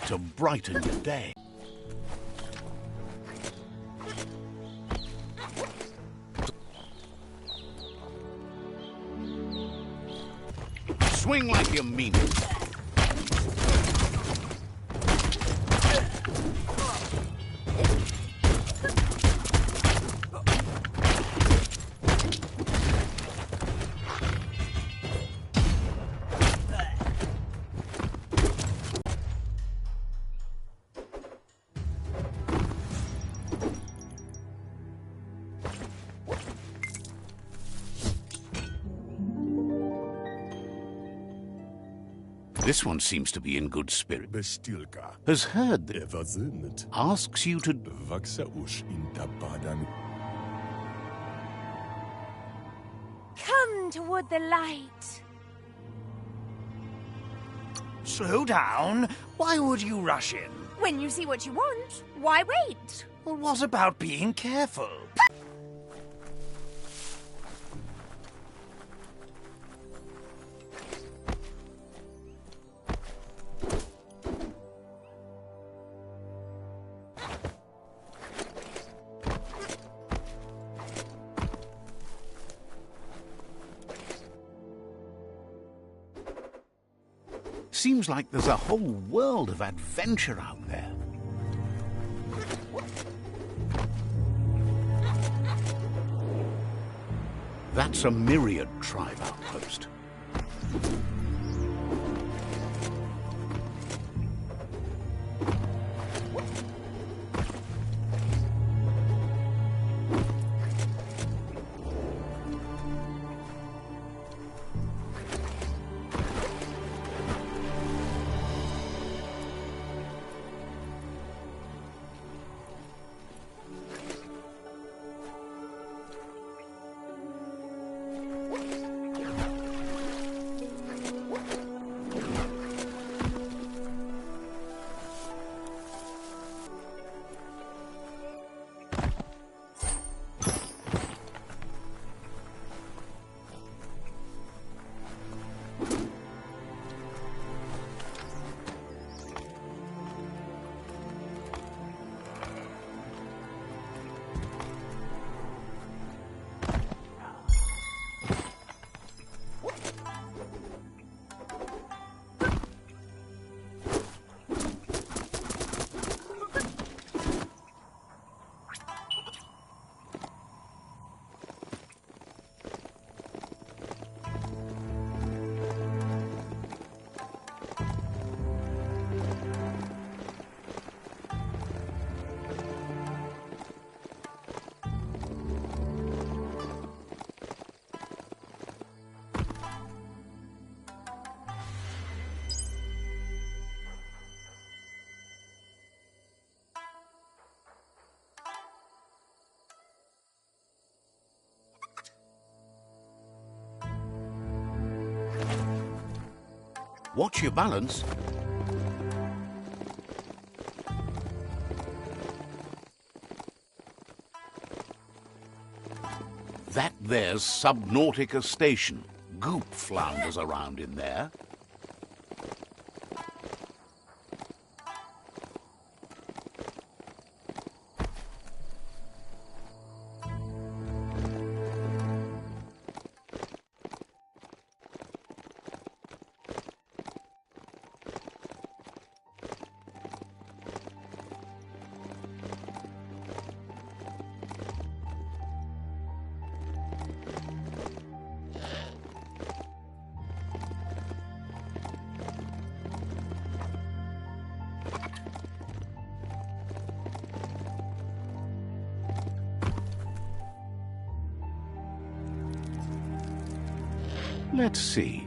to brighten your day. Swing like you mean it. This one seems to be in good spirit. Bestilka. Has heard that Ever sinnet. asks you to... Vaxa ush in tabadan. Come toward the light. Slow down. Why would you rush in? When you see what you want, why wait? Well, what about being careful? Seems like there's a whole world of adventure out there. That's a myriad tribe outpost. Watch your balance. That there's Subnautica Station. Goop flounders around in there. Let's see.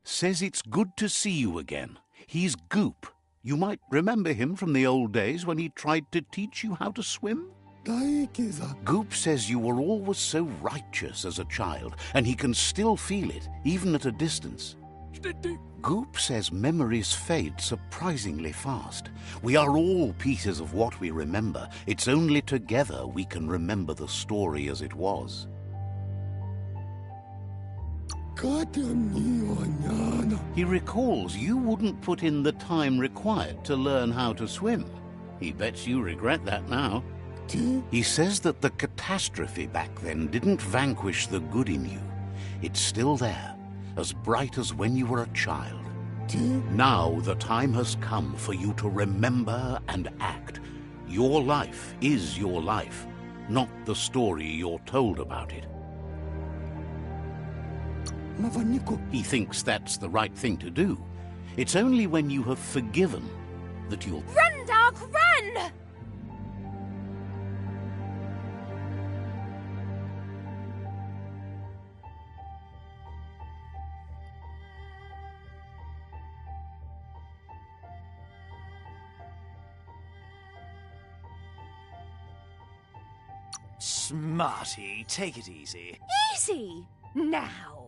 Says it's good to see you again. He's Goop. You might remember him from the old days when he tried to teach you how to swim. Goop says you were always so righteous as a child, and he can still feel it, even at a distance. Goop says memories fade surprisingly fast. We are all pieces of what we remember. It's only together we can remember the story as it was. He recalls you wouldn't put in the time required to learn how to swim. He bets you regret that now. He says that the catastrophe back then didn't vanquish the good in you. It's still there, as bright as when you were a child. Now the time has come for you to remember and act. Your life is your life, not the story you're told about it. He thinks that's the right thing to do. It's only when you have forgiven that you'll... Run, dog, run! Smarty, take it easy. Easy! Now.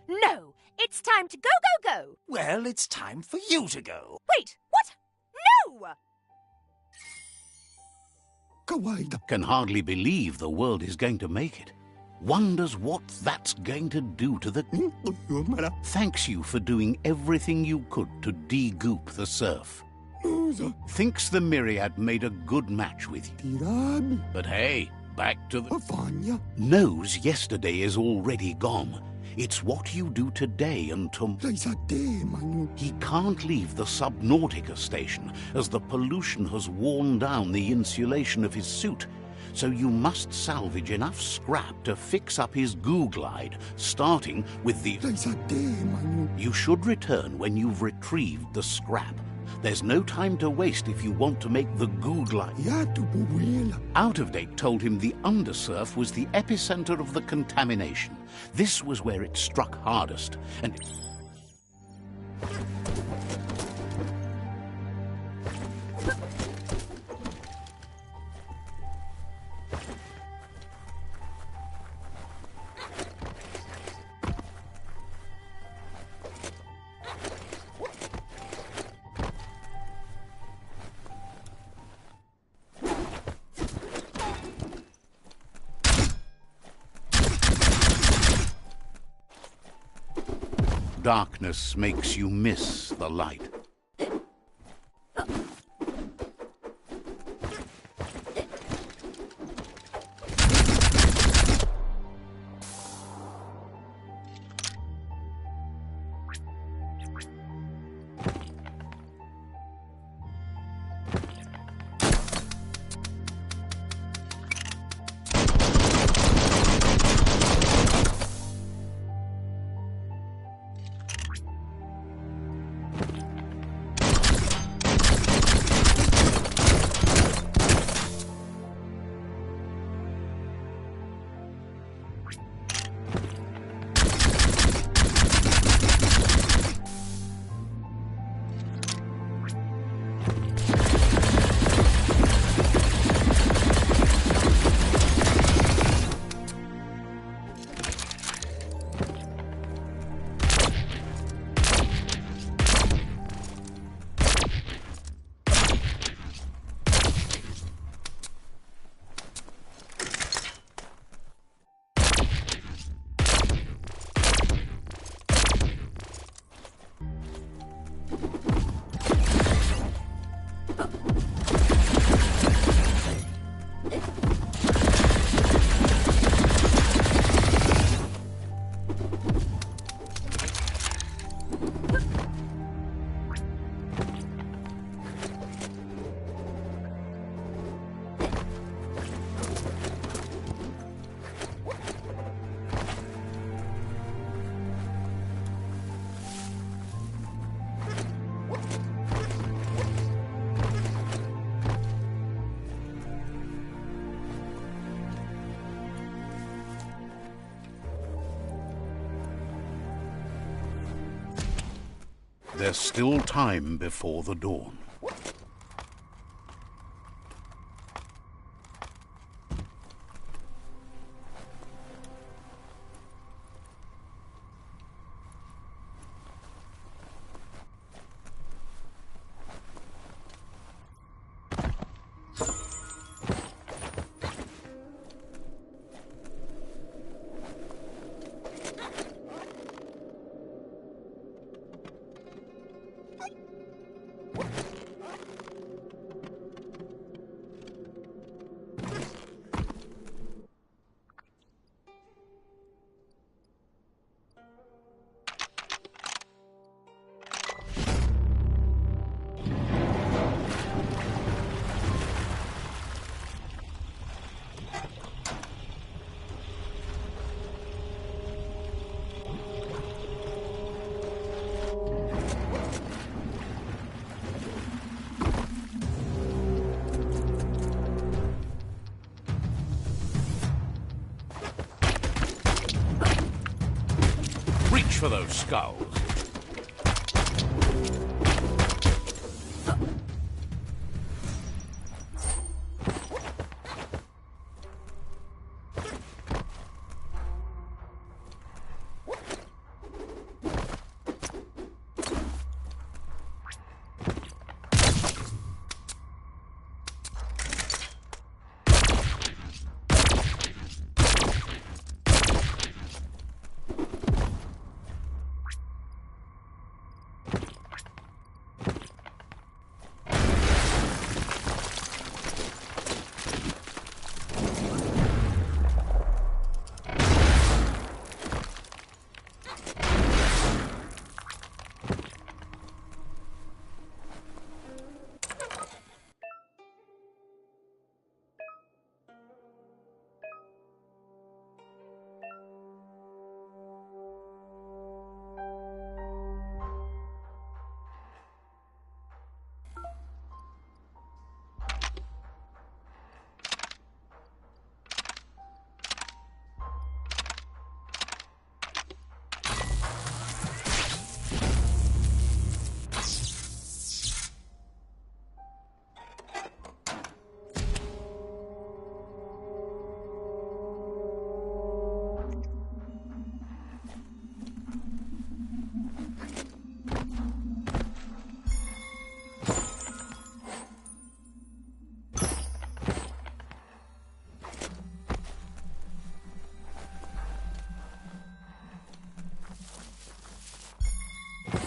No, it's time to go, go, go! Well, it's time for you to go. Wait, what? No! Can hardly believe the world is going to make it. Wonders what that's going to do to the... Thanks you for doing everything you could to de-goop the surf. Thinks the Myriad made a good match with you. But hey, back to the... Knows yesterday is already gone. It's what you do today and tomorrow. He can't leave the Subnautica station as the pollution has worn down the insulation of his suit. So you must salvage enough scrap to fix up his goo glide, starting with the... You should return when you've retrieved the scrap. There's no time to waste if you want to make the goo glide. Out of Date told him the undersurf was the epicenter of the contamination. This was where it struck hardest, and... Darkness makes you miss the light. There's still time before the dawn. Reach for those skulls.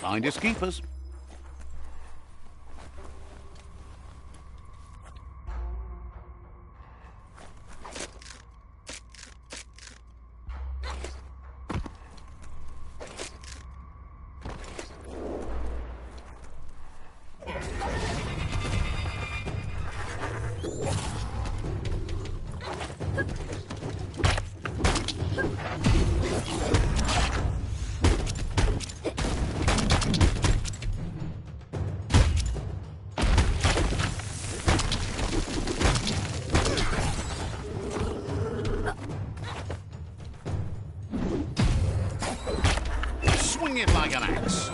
Finders keepers. Swing it like an axe.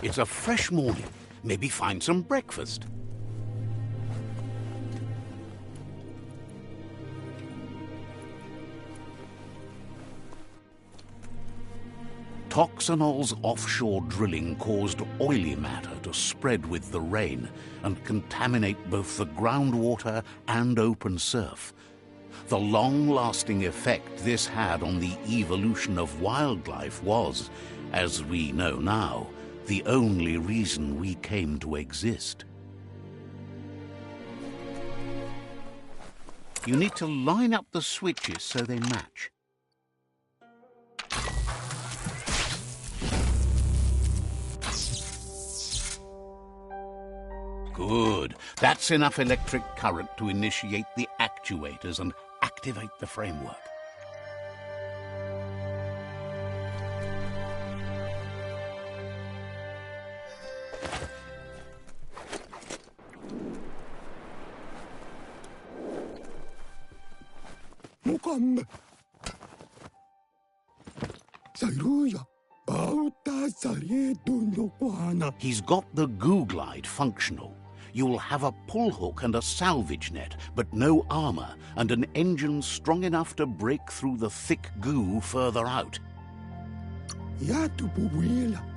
It's a fresh morning. Maybe find some breakfast. Toxanol's offshore drilling caused oily matter to spread with the rain and contaminate both the groundwater and open surf. The long-lasting effect this had on the evolution of wildlife was, As we know now, the only reason we came to exist. You need to line up the switches so they match. Good. That's enough electric current to initiate the actuators and activate the framework. He's got the goo glide functional. You'll have a pull hook and a salvage net, but no armor, and an engine strong enough to break through the thick goo further out.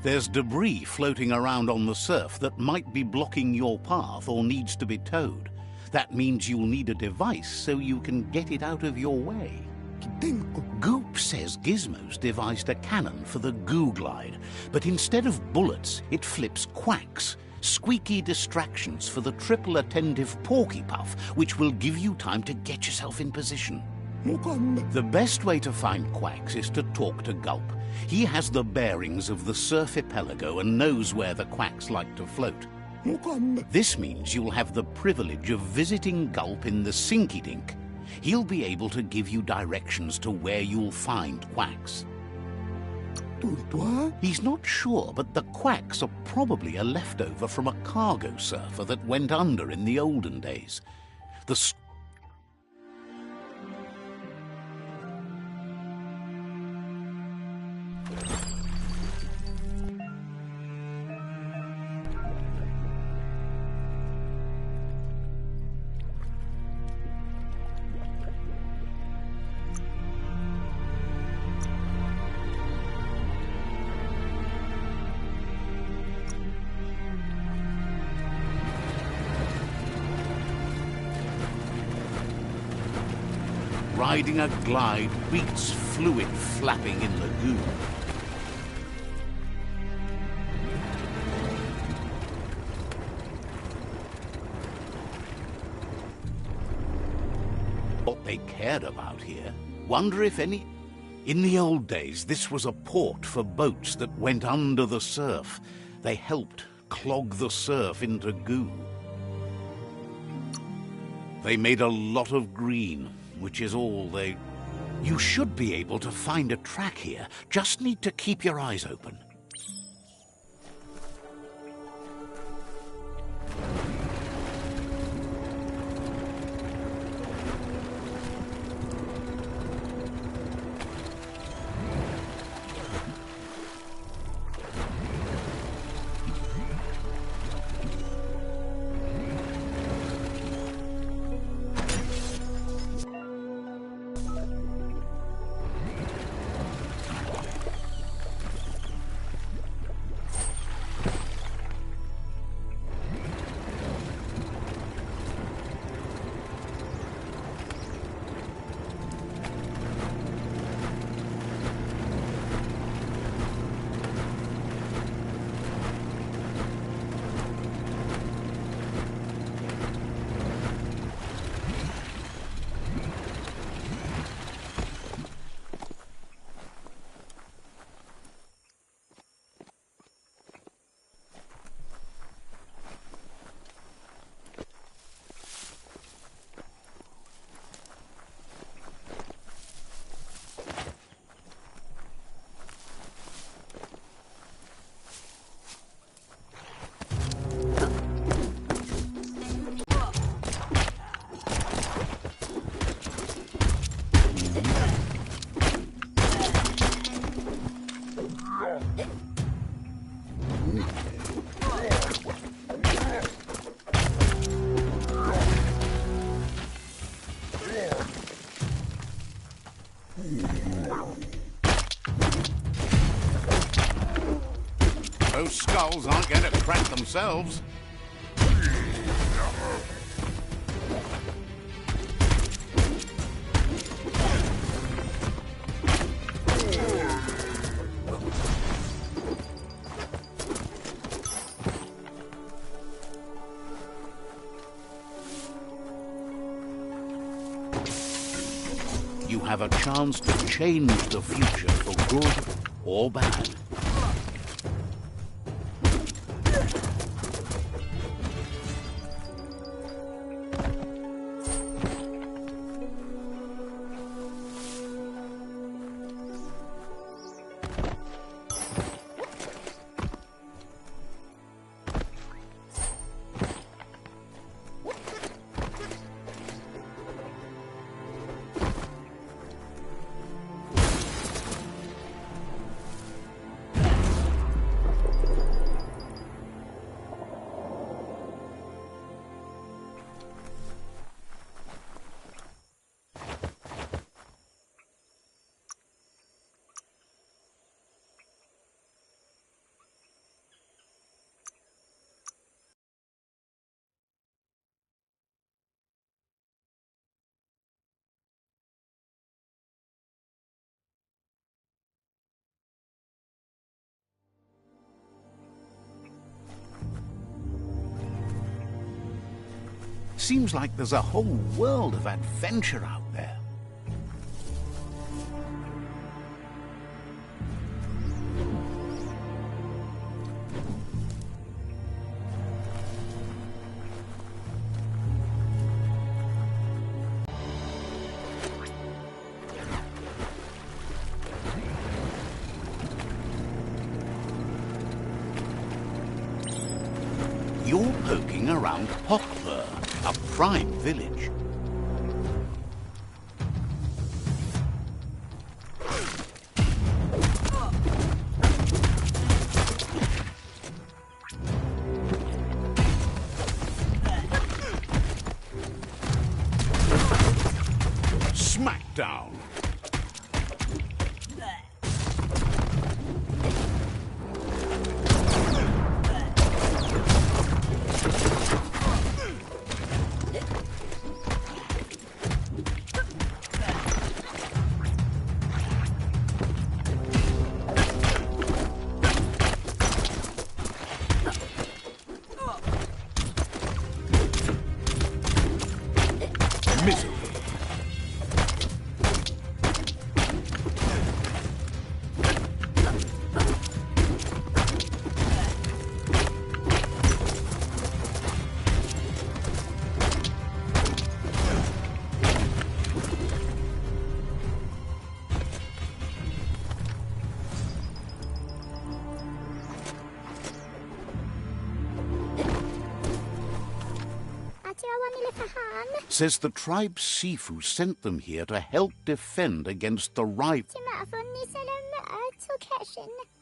There's debris floating around on the surf that might be blocking your path or needs to be towed. That means you'll need a device so you can get it out of your way. Goop says Gizmo's devised a cannon for the goo glide, but instead of bullets, it flips quacks, squeaky distractions for the triple attentive Porky Puff, which will give you time to get yourself in position. The best way to find quacks is to talk to Gulp. He has the bearings of the surf archipelago and knows where the quacks like to float. This means you'll have the privilege of visiting Gulp in the Sinky Dink. He'll be able to give you directions to where you'll find quacks. He's not sure, but the quacks are probably a leftover from a cargo surfer that went under in the olden days. Riding a glide beats fluid flapping in the goo. What they cared about here, wonder if any... In the old days, this was a port for boats that went under the surf. They helped clog the surf into goo. They made a lot of green, which is all they... You should be able to find a track here. Just need to keep your eyes open. Those skulls aren't going to crack themselves. You have a chance to change the future for good or bad. Seems like there's a whole world of adventure out there. You're poking around Hopper, a prime village. Smackdown. Misery. Says the tribe Sifu sent them here to help defend against the rival.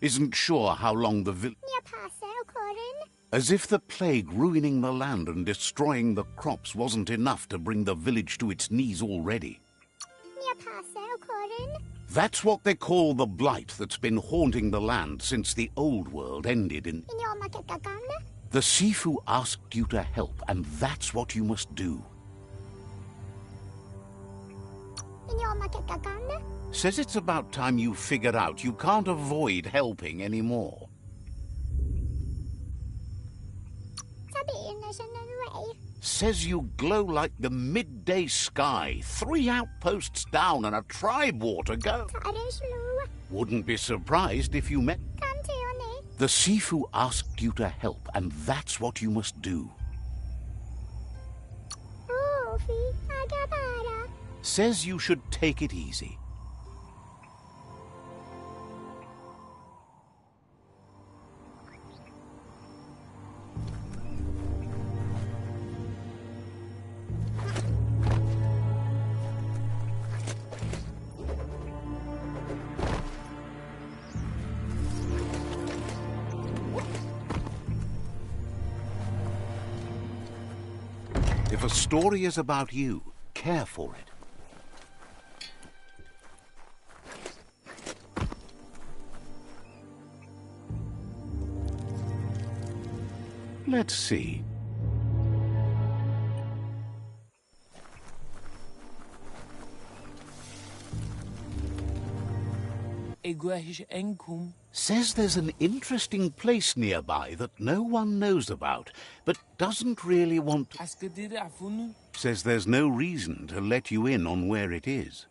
Isn't sure how long the village... As if the plague ruining the land and destroying the crops wasn't enough to bring the village to its knees already. That's what they call the blight that's been haunting the land since the old world ended in... The Sifu asked you to help, and that's what you must do. Says it's about time you figured out you can't avoid helping anymore. Says you glow like the midday sky, 3 outposts down and a tribe war to go. Wouldn't be surprised if you met... The Sifu asked you to help, and that's what you must do. Says you should take it easy. If a story is about you, care for it. Let's see. Says there's an interesting place nearby that no one knows about, but doesn't really want to. Says there's no reason to let you in on where it is.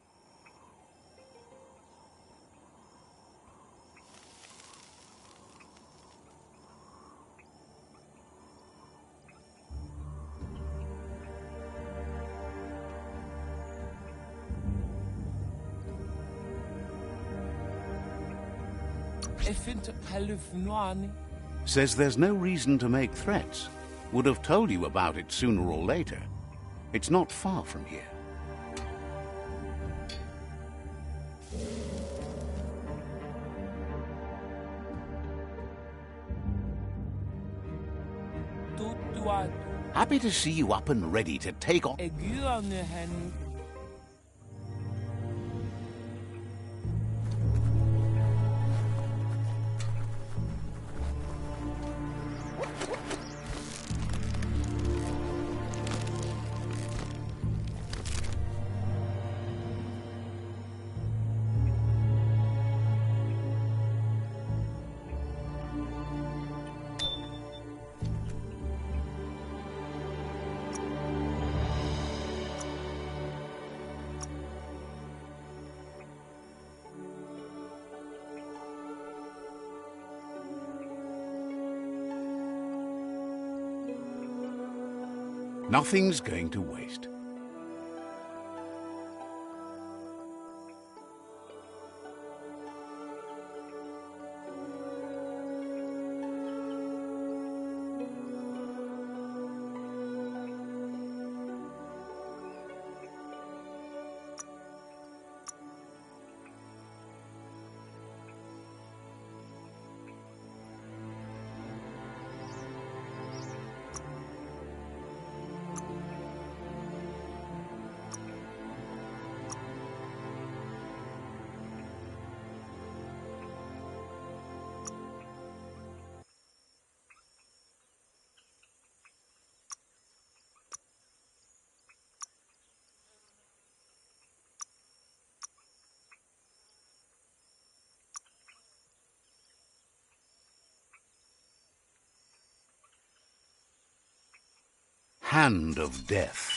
Says there's no reason to make threats. Would have told you about it sooner or later. It's not far from here. Happy to see you up and ready to take on. Nothing's going to waste. Hand of Death.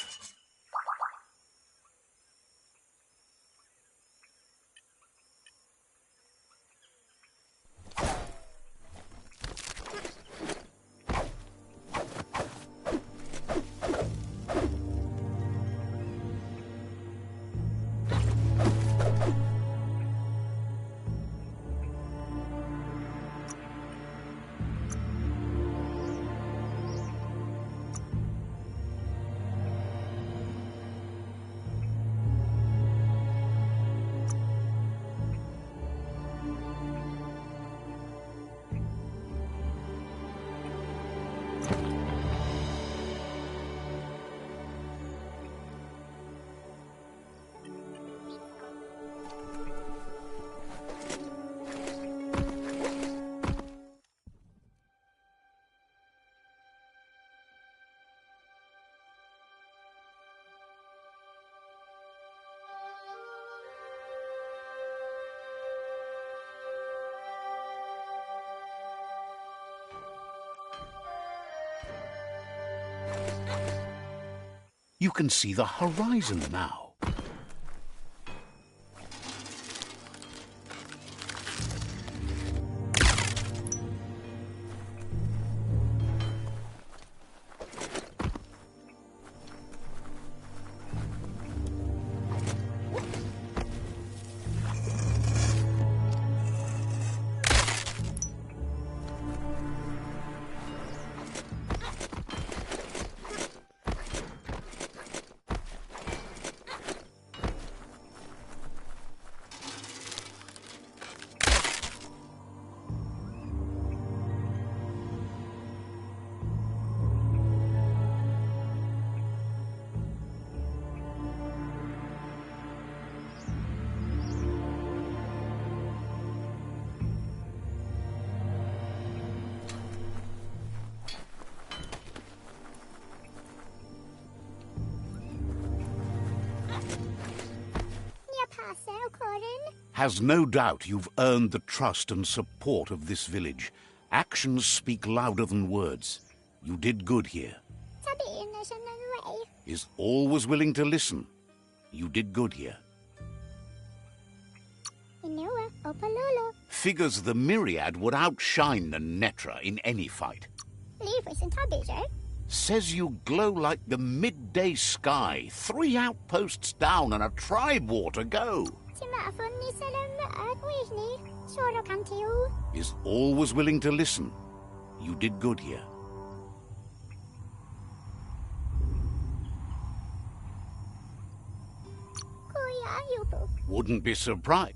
You can see the horizon now. Has no doubt you've earned the trust and support of this village. Actions speak louder than words. You did good here. Is always willing to listen. You did good here. Figures the Myriad would outshine the Netra in any fight. Says you glow like the midday sky, 3 outposts down and a tribe war to go. Is always willing to listen. You did good here. Wouldn't be surprised.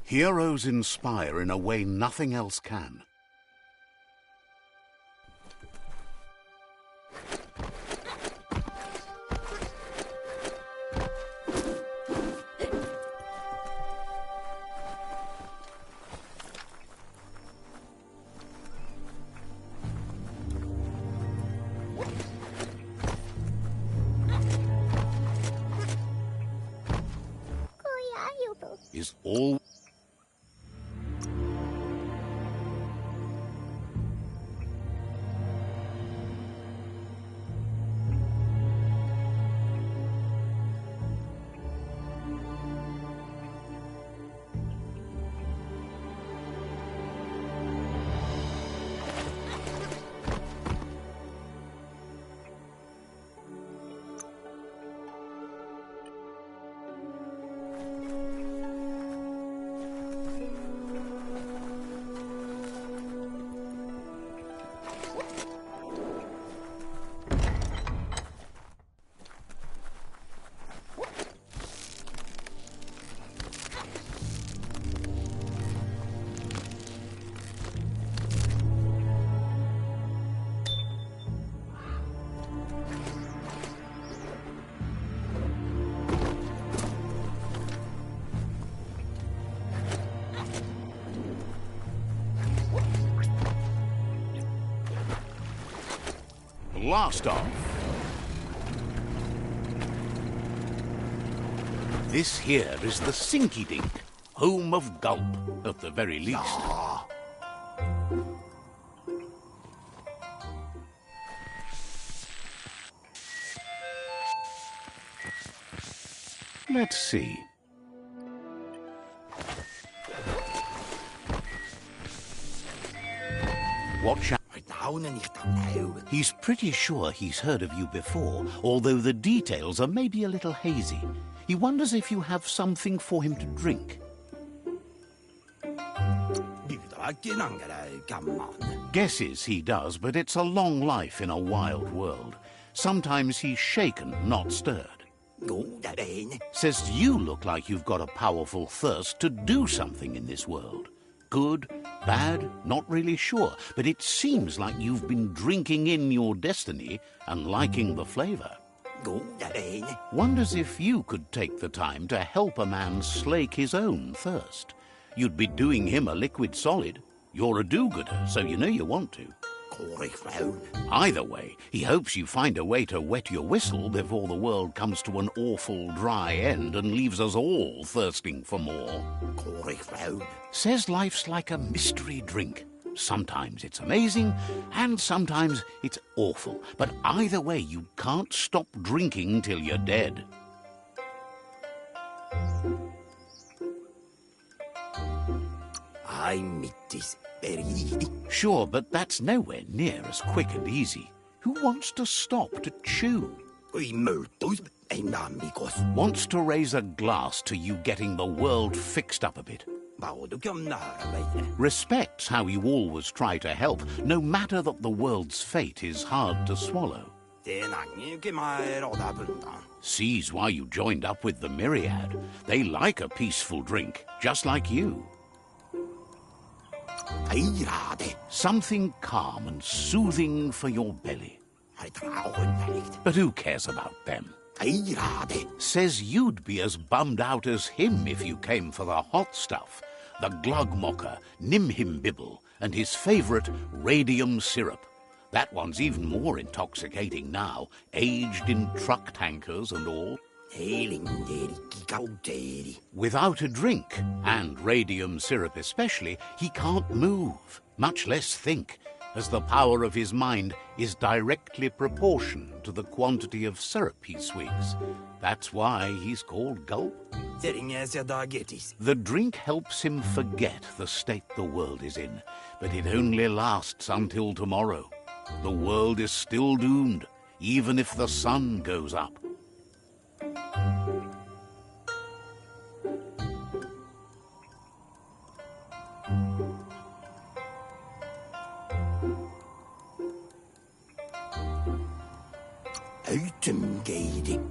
Heroes inspire in a way nothing else can. Is all blast off. This here is the Sinky Dink, home of Gulp, at the very least. Let's see. Watch out. He's pretty sure he's heard of you before, although the details are maybe a little hazy. He wonders if you have something for him to drink. Guesses he does, but it's a long life in a wild world. Sometimes he's shaken, not stirred. Says you look like you've got a powerful thirst to do something in this world. Good, bad, not really sure, but it seems like you've been drinking in your destiny and liking the flavor. Wonders if you could take the time to help a man slake his own thirst. You'd be doing him a liquid solid. You're a do-gooder, so you know you want to. Either way, he hopes you find a way to wet your whistle before the world comes to an awful dry end and leaves us all thirsting for more. Says life's like a mystery drink. Sometimes it's amazing, and sometimes it's awful. But either way, you can't stop drinking till you're dead. Sure, but that's nowhere near as quick and easy. Who wants to stop to chew? Wants to raise a glass to you getting the world fixed up a bit. Respects how you always try to help, no matter that the world's fate is hard to swallow. Sees why you joined up with the Myriad. They like a peaceful drink, just like you. Something calm and soothing for your belly. But who cares about them? Says you'd be as bummed out as him if you came for the hot stuff. The Glugmocker, Nimhimbibble, and his favourite radium syrup. That one's even more intoxicating now, aged in truck tankers and all. Without a drink, and radium syrup especially, he can't move, much less think, as the power of his mind is directly proportioned to the quantity of syrup he swigs. That's why he's called Gulp. The drink helps him forget the state the world is in, but it only lasts until tomorrow. The world is still doomed, even if the sun goes up.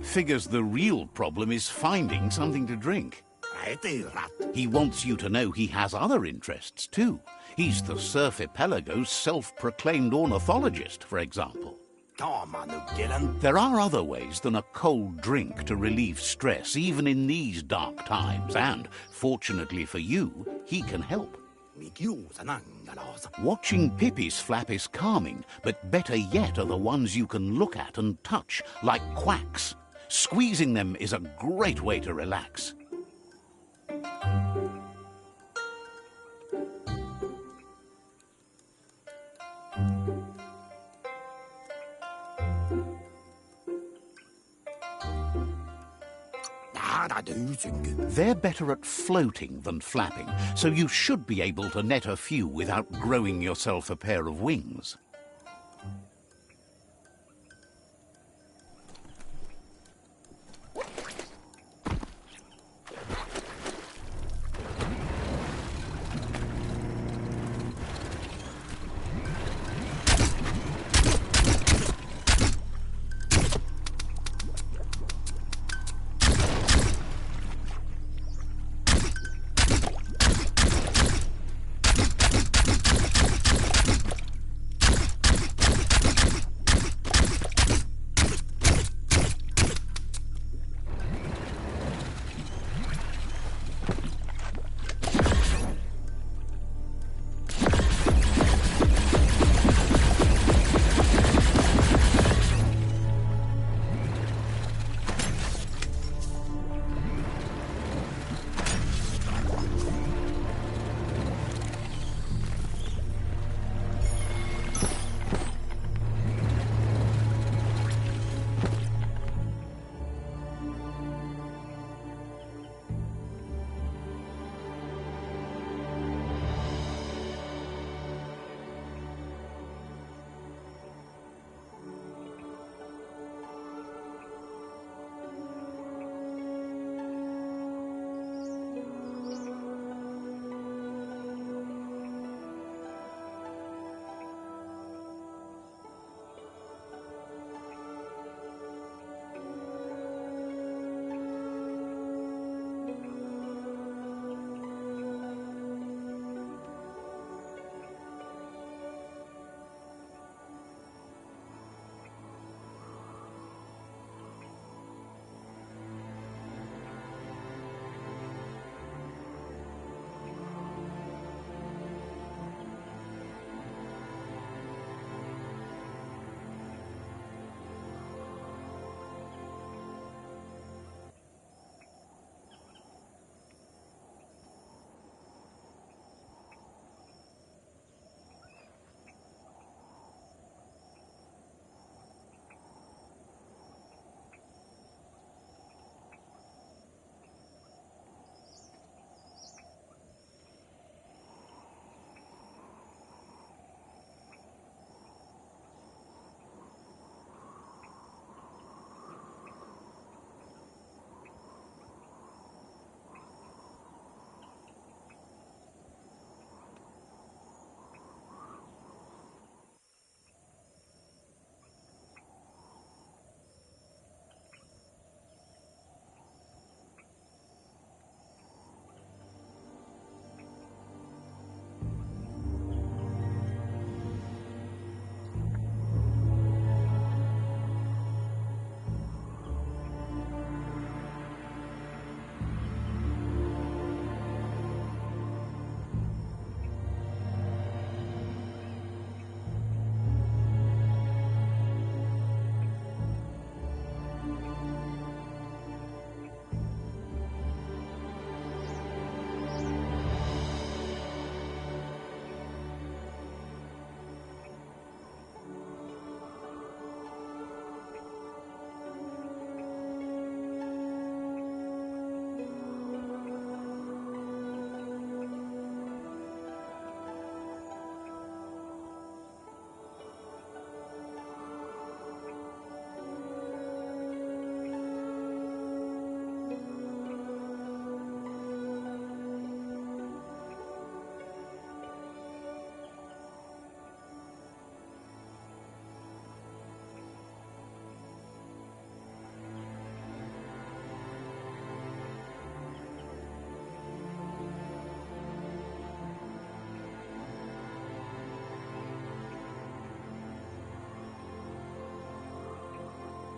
Figures the real problem is finding something to drink. He wants you to know he has other interests too. He's the Surf Archipelago's self-proclaimed ornithologist, for example. There are other ways than a cold drink to relieve stress, even in these dark times, and, fortunately for you, he can help. Watching Pippi's flap is calming, but better yet are the ones you can look at and touch, like quacks. Squeezing them is a great way to relax. They're better at floating than flapping, so you should be able to net a few without growing yourself a pair of wings.